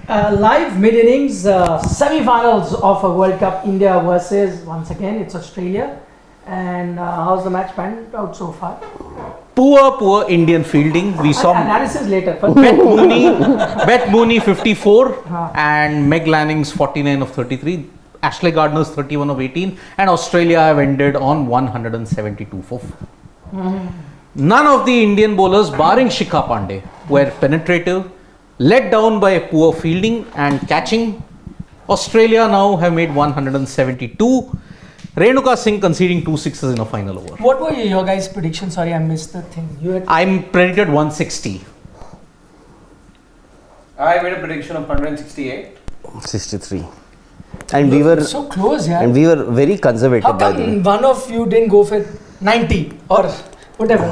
Live mid-innings semi-finals of a World Cup, India versus, once again, it's Australia. And how's the match panned out so far? Poor Indian fielding. We saw analysis later. Beth Mooney 54 and Meg Lanning's 49 of 33. Ashley Gardner's 31 of 18. And Australia have ended on 172 for 4. None of the Indian bowlers, barring Shikha Pandey, were penetrative. Let down by poor fielding and catching. Australia now have made 172. Renuka Singh conceding 2 sixes in a final over. What were your guys' predictions? Sorry, I missed the thing. I'm predicted 160. I made a prediction of 168. 63. And we were so close, yeah. And we were very conservative. How come one of you didn't go for 90 or whatever,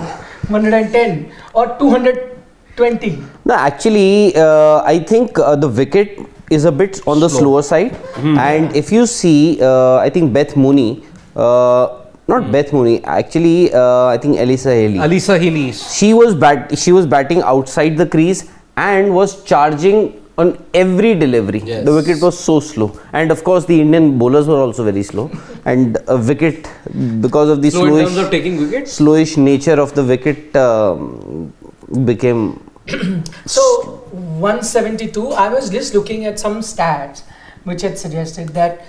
110 or 220? No, actually, I think the wicket is a bit on the slower side. And if you see, I think Beth Mooney, not Beth Mooney, actually, I think Alyssa Healy. She was batting outside the crease and was charging on every delivery. Yes. The wicket was so slow, and of course the Indian bowlers were also very slow. And a wicket, because of the in terms of taking wickets, slowish nature of the wicket, became. So 172. I was just looking at some stats which had suggested that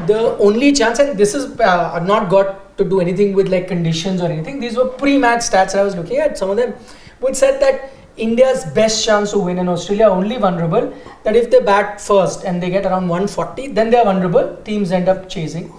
the only chance, and this is not got to do anything with like conditions or anything. These were pre-match stats I was looking at. Some of them which said that India's best chance to win in Australia only vulnerable, that if they bat first and they get around 140, then they are vulnerable. Teams end up chasing.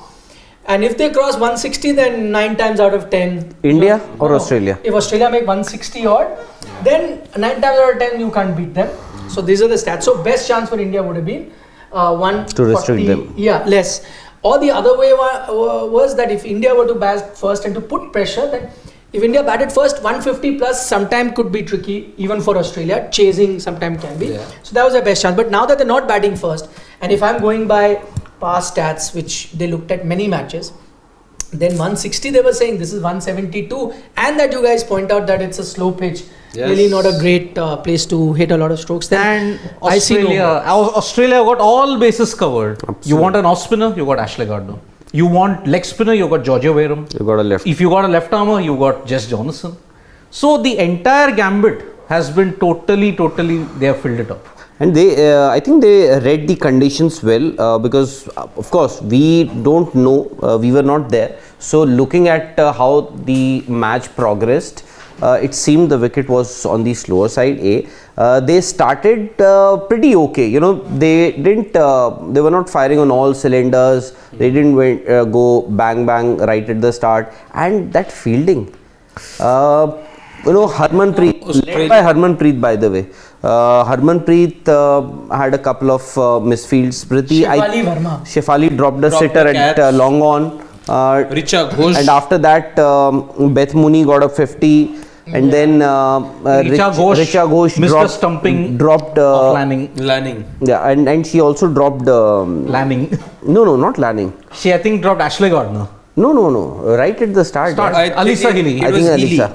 And if they cross 160, then 9 times out of 10. India or Australia? If Australia make 160 odd, then 9 times out of 10 you can't beat them. So these are the stats. So best chance for India would have been 140. To restrict them. Yeah, less. Or the other way was that if India were to bat first and to put pressure, then if India batted first, 150 plus sometime could be tricky, even for Australia. Chasing sometime can be. Yeah. So that was their best chance. But now that they're not batting first, and if I'm going by past stats, which they looked at many matches, then 160 they were saying, this is 172, and that you guys point out that it's a slow pitch. Yes. Really not a great place to hit a lot of strokes. Then and Australia got all bases covered. Absolutely. You want an off spinner, you got Ashley Gardner. You want leg spinner, you got Georgia Wareham. You got a left. If you got a left armour, you got Jess Johnson. So the entire gambit has been totally, they have filled it up. And they, I think they read the conditions well, because of course we don't know, we were not there. So looking at how the match progressed, it seemed the wicket was on the slower side. They started pretty okay. You know, they didn't. They were not firing on all cylinders. They didn't go bang right at the start. And that fielding, Harmanpreet, led by Harmanpreet, by the way. Harmanpreet had a couple of misfields. Shefali dropped a sitter at long on. Richa Ghosh. And after that, Beth Mooney got a 50. And then Richa Ghosh Mr. Stumping dropped Lanning. Yeah, and she also dropped Lanning. No, not Lanning. She, I think, dropped Ashley Gardner. No. Right at the start. Alyssa Healy. I think Alyssa.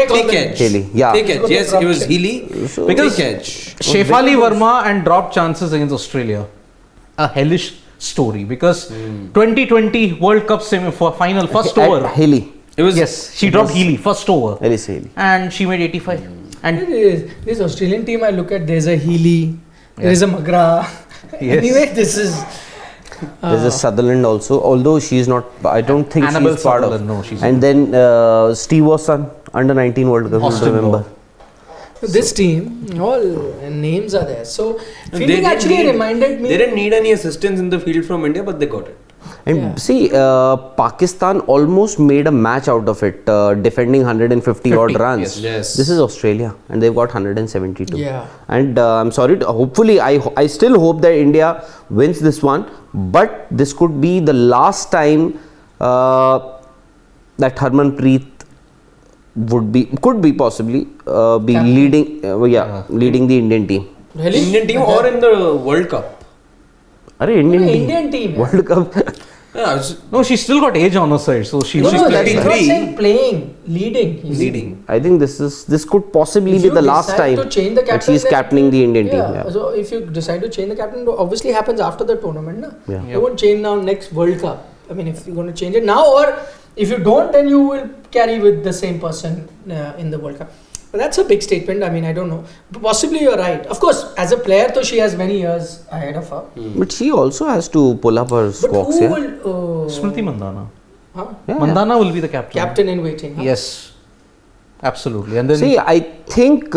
Take edge. Healy. Yeah. Take edge. Yes, it was Healy. Because Shefali Verma and dropped chances against Australia. A hellish story, because 2020 World Cup semi-final first over. Healy. She dropped Healy first over. Healy. And she made 85. And this Australian team I look at, there's a Healy, there is a McGrath. Yes. Anyway, this is. There's a Sutherland also, although she's not. I don't think Annabelle she's part Sutherland, of. No, she's and not. Then Steve Watson, under 19 World Cup. Austin remember. This team, all names are there. So fielding actually reminded me. They didn't need any assistance in the field from India, but they got it. And see, Pakistan almost made a match out of it, defending 150 odd runs. Yes. This is Australia, and they've got 172. Yeah. And I'm sorry. Hopefully, I still hope that India wins this one. But this could be the last time that Harmanpreet could be possibly leading the Indian team. Really? Indian team or in the World Cup? Indian team. World Cup. Yeah, it's No, she's still got age on her side, so she No, will. no, She's he's not 33. saying playing, leading. He's leading. I think this could possibly If be you the last decide time to change the that captain, she's then- captaining the Indian team. Yeah. Yeah. So if you decide to change the captain, it obviously happens after the tournament, na? Yeah. You won't change now next World Cup. I mean, if you're going to change it now, or if you don't, then you will carry with the same person in the World Cup. But that's a big statement. I mean, I don't know. But possibly you're right. Of course, as a player, though, she has many years ahead of her. But she also has to pull up her But squawks. who Yeah. will? Smriti Mandhana. Huh? Yeah. Mandhana will be the captain. Captain in waiting. Huh? Yes, absolutely. And then See, I think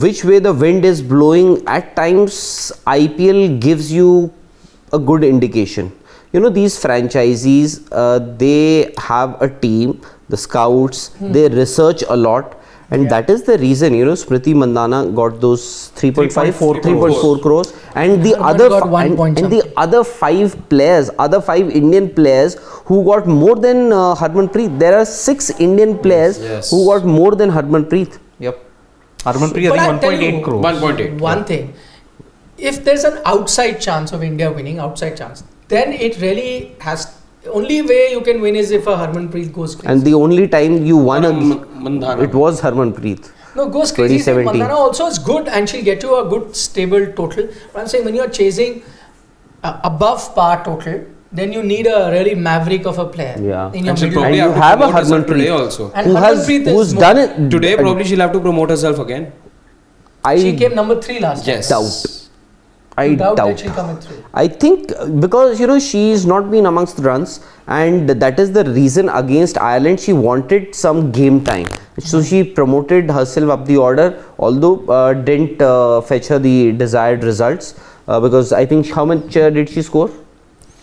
which way the wind is blowing. At times, IPL gives you a good indication. These franchisees, they have a team, the scouts, they research a lot. And that is the reason, Smriti Mandhana got those 3.5, 3.4 crores. And the Harman other got 1 point and the other 5 players, other 5 Indian players who got more than Harmanpreet. There are 6 Indian players Yes. who got more than Harmanpreet. Yep. Harmanpreet, But I I'll think tell 1.8 you, crores. 1.8. One thing, if there's an outside chance of India winning, outside chance, then it really has. Only way you can win is if a Harmanpreet goes crazy. And the only time you won Mandhana. it was Harmanpreet. No, goes crazy. 2017. Mandhana also is good and she'll get you a good stable total. But I'm saying when you're chasing above par total, then you need a really maverick of a player. Yeah. In your And she'll middle. probably And you have to have a promote herself Harmanpreet. today also. And Harmanpreet is who's more- done it Today probably she'll have to promote herself again. She came number 3 last Yes. doubt. I time. Doubt that doubt. she'll come in 3. I think because she's not been amongst runs, and that is the reason against Ireland she wanted some game time. So she promoted herself up the order, although didn't fetch her the desired results because I think how much did she score?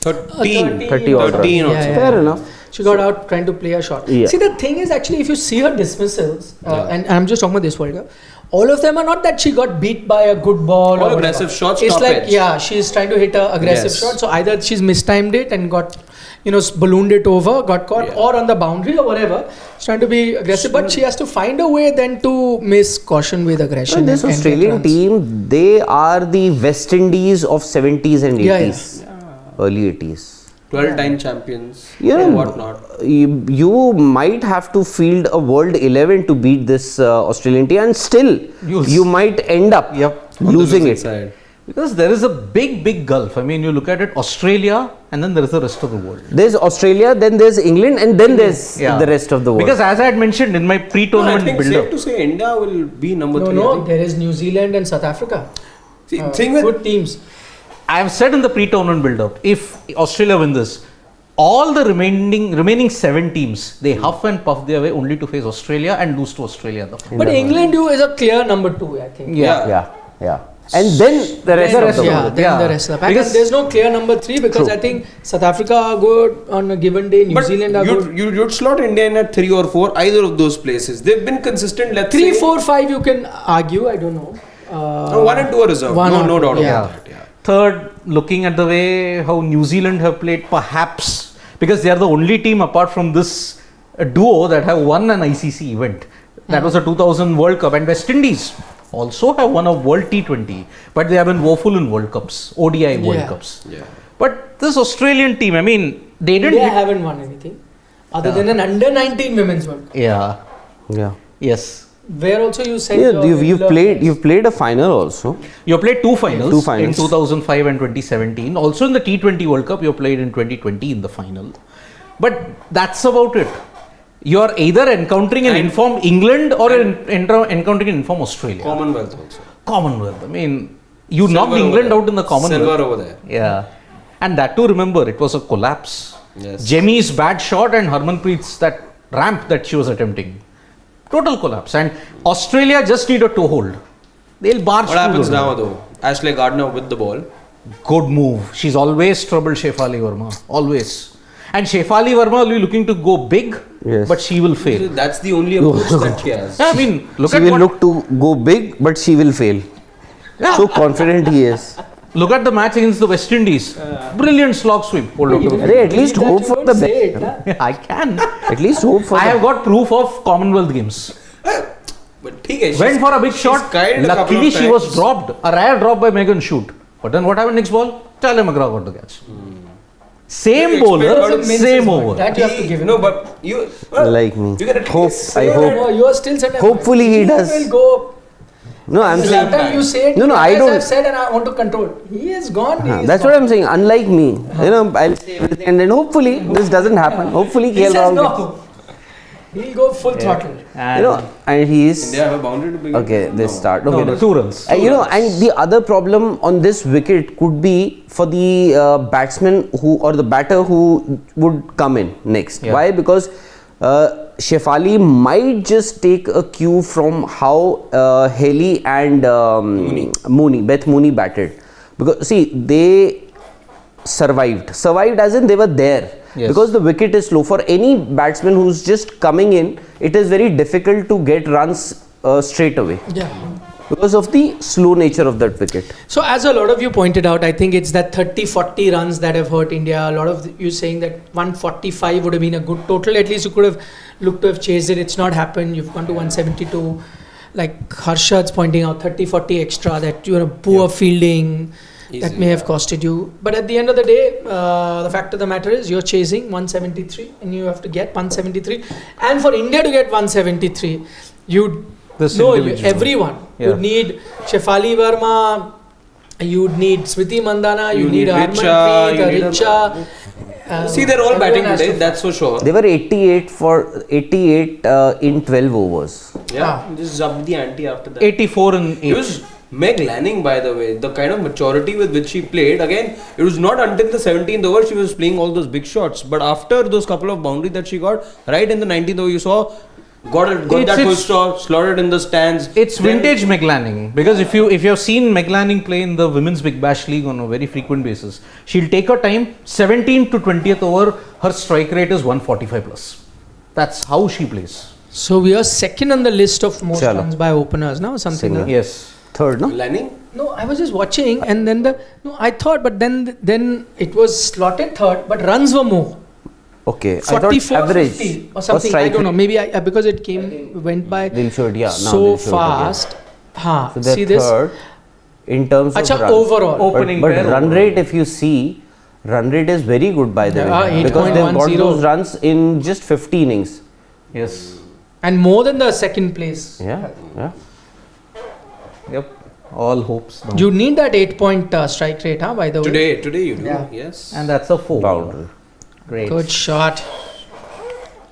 13. 30 odd 13 runs. also. Fair enough. She got out trying to play a shot. Yeah. See, the thing is actually, if you see her dismissals, and I'm just talking about this World Cup, all of them are not that she got beat by a good ball All or aggressive whatever. shots, It's top like, edge. she's trying to hit a aggressive Yes. shot. So either she's mistimed it and got, ballooned it over, got caught, Yeah. or on the boundary or whatever. She's trying to be aggressive, but she has to find a way then to miss caution with aggression. And this and get Australian runs. team, they are the West Indies of 70s and 80s, early 80s. 12-time champions. Yeah. And whatnot. You might have to field a World 11 to beat this Australian team, and still you might end up Yep. losing it. Side. Because there is a big gulf. I mean, you look at it, Australia, and then there is the rest of the world. There's Australia, then there's England, and then there's the rest of the world. Because as I had mentioned in my No, I pre-tournament think build-up, safe to say India will be number 3. I No, think. there is New Zealand and South Africa. See, thing with Good teams. I have said in the pre-tournament build-up, if Australia win this, all the remaining 7 teams, they huff and puff their way only to face Australia and lose to Australia in the final. But England is a clear number 2, I think. Yeah. yeah. And then the rest Then of the world. then Yeah. the rest of the pack. Because- And there's no clear number 3 because True. I think South Africa are good on a given day, New But Zealand are good. you'd slot India in at 3 or 4, either of those places. They've been consistent, let's 3, say. 4, 5 you can argue, I don't know. No, 1 and 2 are reserved. one No, or no two, doubt yeah. about that. Yeah. Third, looking at the way how New Zealand have played, perhaps because they are the only team apart from this duo that have won an ICC event. That was a 2000 World Cup, and West Indies also have won a World T20, but they have been woeful in World Cups, ODI World Yeah. Cups. Yeah. But this Australian team, I mean, they didn't. India haven't won anything other than an under 19 women's World Cup. Yeah. Yeah. Yes. Where also you said Yeah, you've played a final also. You played two finals, Two finals. in 2005 and 2017. Also in the T20 World Cup, you played in 2020 in the final. But that's about it. You are either encountering an informed England or encountering an informed Australia. Commonwealth also. Commonwealth. I mean, you Silver knocked over England there. out in the Commonwealth. Silver over there. Yeah. And that too, remember, it was a collapse. Yes. Jemmy's bad shot and Harmanpreet's that ramp that she was attempting. Total collapse. And Australia just need a toehold. They'll barge What through happens the- now though? Ashley Gardner with the ball. Good move. She's always troubled Shefali Verma. Always. And Shefali Verma will be looking to go big, Yes. but she will fail. That's the only approach that she has. Yeah, I mean, look She at will what, look to go big, but she will fail. Yeah. So confident he is. look at the match against the West Indies. Brilliant slog sweep. Hold on to the Arey, at least hope for the best. field. I can. At least hope for I the have got proof of Commonwealth games. But okay, Went for a big shot. Luckily, she was dropped. A rare drop by Megan Shoot. But then what happened next ball? Charlie McGraw got the catch. Same You bowler, expect That's a mince same is over. what- That you have to give him. No, but you Like me. You can at Hope. least I say hope. No, you are still set. Hopefully he does. will go. No, I'm saying. Sometimes you say it. No, I as don't- I've said, and I want to control. He is gone. He is That's gone. what I'm saying. Unlike me, you know, I'll say everything, and then hopefully this doesn't happen. Hopefully, He KL says Rahul no. gets- He'll go full throttle. And you know, and he's India have a boundary to begin. okay. They start. Okay, no, 2 runs. You know, and the other problem on this wicket could be for the batsman who or the batter who would come in next. Yeah. Why? Because Shefali might just take a cue from how Haley and Beth Mooney batted. Because see, they survived as in they were there. Yes. Because the wicket is slow. For any batsman who's just coming in, it is very difficult to get runs straight away. Yeah. Because of the slow nature of that wicket. So as a lot of you pointed out, I think it's that 30-40 runs that have hurt India. A lot of you saying that 145 would have been a good total. At least you could have looked to have chased it. It's not happened. You've gone to 172. Like Harshad's pointing out, 30-40 extra, that you're a poor fielding. That may have costed you. But at the end of the day, the fact of the matter is you're chasing 173 and you have to get 173. And for India to get 173, you'd This no, individual. everyone. Yeah. You'd need Shefali Verma, you'd need Smriti Mandana, you need Richa, you need Richa. See, they're all batting everyone has today. to- That's for sure. They were 88 in 12 overs. Yeah, just up the ante after that. 84 in It 8. was Meg Lanning, by the way, the kind of maturity with which she played. Again, it was not until the 17th over she was playing all those big shots. But after those couple of boundaries that she got, right in the 19th over, you saw, got that full stop, slotted in the stands. It's Then- vintage Meg Lanning, because if you have seen Meg Lanning play in the Women's Big Bash League on a very frequent basis, she'll take her time. 17th to 20th over, her strike rate is 145 plus. That's how she plays. So we are second on the list of most Chalo. runs by openers now, something Single. like Yes. Third, no? Lanning? No, I was just watching and then I thought, but then it was slotted third, but runs were more. Okay. I 44, thought average 50 or something. I strike don't know. rate. Maybe because it went by They'll show it, yeah. Now so they'll show it fast. Ha, So they're see this? third in terms of Acha, runs. overall. Opening But pair run overall. rate, if you see, run rate is very good by the Yeah, way. Because they've got 8.10. those runs in just 50 innings. Yes. And more than the second place. Yeah, yeah. Yep. All hopes now. You need that 8-point strike rate, huh, by the way. Today you do. Yeah. Yes. And that's a 4. Boundary. Great. Good shot.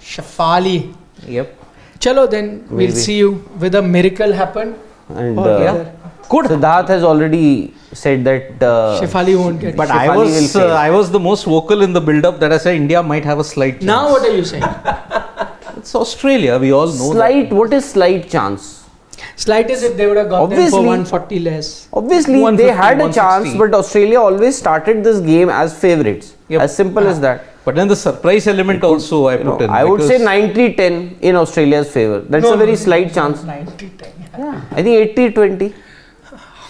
Shefali. Yep. Chalo, then we'll Maybe. see you with a miracle happen. And Or yeah. whether Good. Siddharth has already said that Shefali won't get But it. Shefali I was the most vocal in the build-up that I said India might have a slight chance. Now what are you saying? It's Australia. We all know slight, what is slight chance? Slight is if they would have got them for Obviously. 140 less. Obviously, 150, they had a 160. chance, but Australia always started this game as favourites. Yep. As simple as that. But then the surprise element also I You know, put in. I would say because 90-10 in Australia's favour. That's No, a very no, slight chance. 90-10. Yeah, I think 80-20.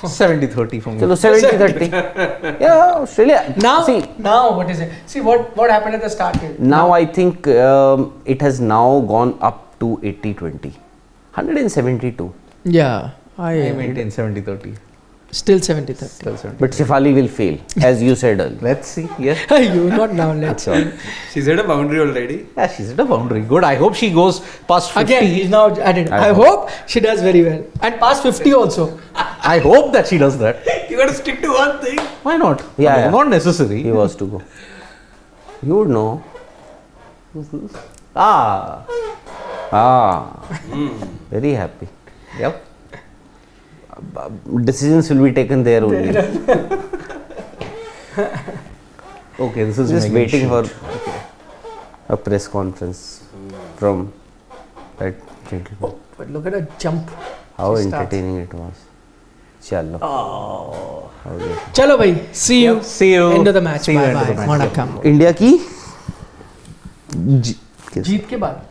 70-30 from Chalo, you. 70-30. Yeah, Australia. Now, See, now what is it? See what happened at the start here. now I think it has now gone up to 80-20. 172. Yeah, I maintain 70-30. still 70-30. Still 70. But Shefali will fail, as you said earlier. Let's see. Yeah. You not now. Let's see. She's hit a boundary already. Yeah, she's at a boundary. Good. I hope she goes past 50. Again, he's now added. I I hope she does very well and past 50 also. I hope that she does that. You gotta stick to one thing. Why not? Yeah, No, yeah. not necessary. He was to go. You would know. Ah. Very happy. Yep. Decisions will be taken there only. Okay, this is Just Megan waiting Shoot. for a press conference from that gentleman. But look at her jump. How She starts. entertaining it was. Chalo. Oh. How good. Chalo bhai, see you. Yep, see you. End of the match. See you Bye end of bye. the match. Vanakkam. India की जीत के बाद